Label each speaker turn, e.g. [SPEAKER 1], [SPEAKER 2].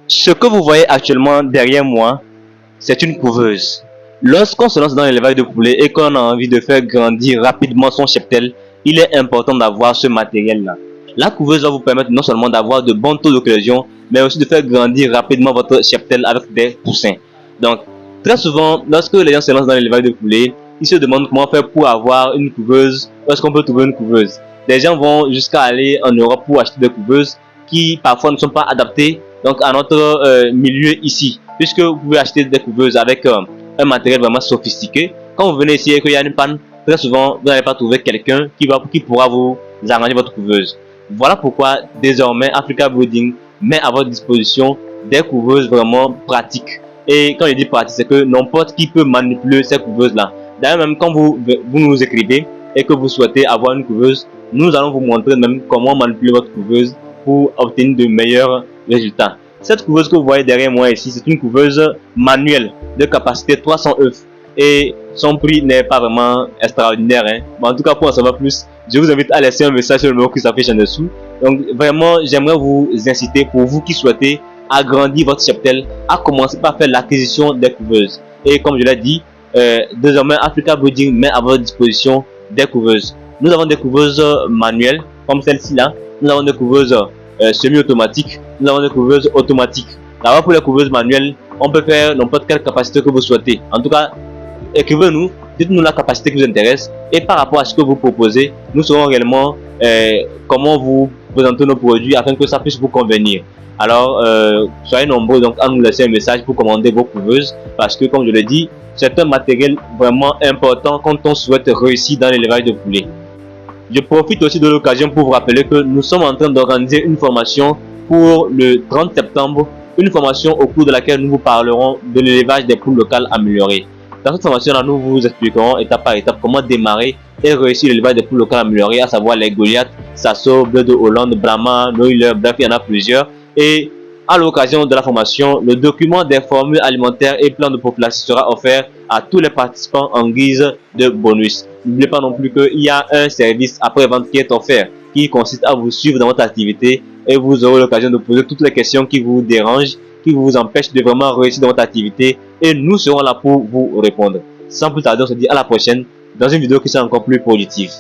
[SPEAKER 1] Ce que vous voyez actuellement derrière moi, c'est une couveuse. Lorsqu'on se lance dans l'élevage de poulets et qu'on a envie de faire grandir rapidement son cheptel, il est important d'avoir ce matériel-là. La couveuse va vous permettre non seulement d'avoir de bons taux d'occlusion, mais aussi de faire grandir rapidement votre cheptel avec des poussins. Donc, très souvent, lorsque les gens se lancent dans l'élevage de poulets, ils se demandent comment faire pour avoir une couveuse, où est-ce qu'on peut trouver une couveuse. Les gens vont jusqu'à aller en Europe pour acheter des couveuses qui parfois ne sont pas adaptées donc à notre milieu ici, puisque vous pouvez acheter des couveuses avec un matériel vraiment sophistiqué. Quand vous venez ici et qu'il y a une panne, très souvent vous n'allez pas trouver quelqu'un qui pourra vous arranger votre couveuse. Voilà pourquoi désormais Africa Breeding met à votre disposition des couveuses vraiment pratiques. Et quand je dis pratique, c'est que n'importe qui peut manipuler ces couveuses-là. D'ailleurs, même quand vous nous écrivez et que vous souhaitez avoir une couveuse, nous allons vous montrer même comment manipuler votre couveuse pour obtenir de meilleurs résultats. Cette couveuse que vous voyez derrière moi ici, c'est une couveuse manuelle de capacité 300 œufs et son prix n'est pas vraiment extraordinaire. Mais en tout cas, pour en savoir plus, je vous invite à laisser un message sur le numéro qui s'affiche en dessous. Donc vraiment, j'aimerais vous inciter, pour vous qui souhaitez agrandir votre cheptel, à commencer par faire l'acquisition des couveuses. Et comme je l'ai dit, désormais Africa Breeding met à votre disposition des couveuses. Nous avons des couveuses manuelles comme celle-ci là. Nous avons des couveuses semi-automatiques. Nous avons des couveuses automatiques. D'abord, pour les couveuses manuelles, on peut faire n'importe quelle capacité que vous souhaitez. En tout cas, écrivez-nous, dites-nous la capacité qui vous intéresse et par rapport à ce que vous proposez, nous saurons réellement comment vous présenter nos produits afin que ça puisse vous convenir. Alors, soyez nombreux donc à nous laisser un message pour commander vos couveuses parce que, comme je l'ai dit, c'est un matériel vraiment important quand on souhaite réussir dans l'élevage de poulets. Je profite aussi de l'occasion pour vous rappeler que nous sommes en train d'organiser une formation pour le 30 septembre, une formation au cours de laquelle nous vous parlerons de l'élevage des poules locales améliorées. Dans cette formation-là, nous vous expliquerons étape par étape comment démarrer et réussir l'élevage des poules locales améliorées, à savoir les Goliath, Sasso, Bleu de Hollande, Brahma, Noiller, bref, il y en a plusieurs. Et à l'occasion de la formation, le document des formules alimentaires et plans de population sera offert à tous les participants en guise de bonus. N'oubliez pas non plus qu'il y a un service après-vente qui est offert, qui consiste à vous suivre dans votre activité et vous aurez l'occasion de poser toutes les questions qui vous dérangent, qui vous empêchent de vraiment réussir dans votre activité et nous serons là pour vous répondre. Sans plus tarder, on se dit à la prochaine dans une vidéo qui sera encore plus positive.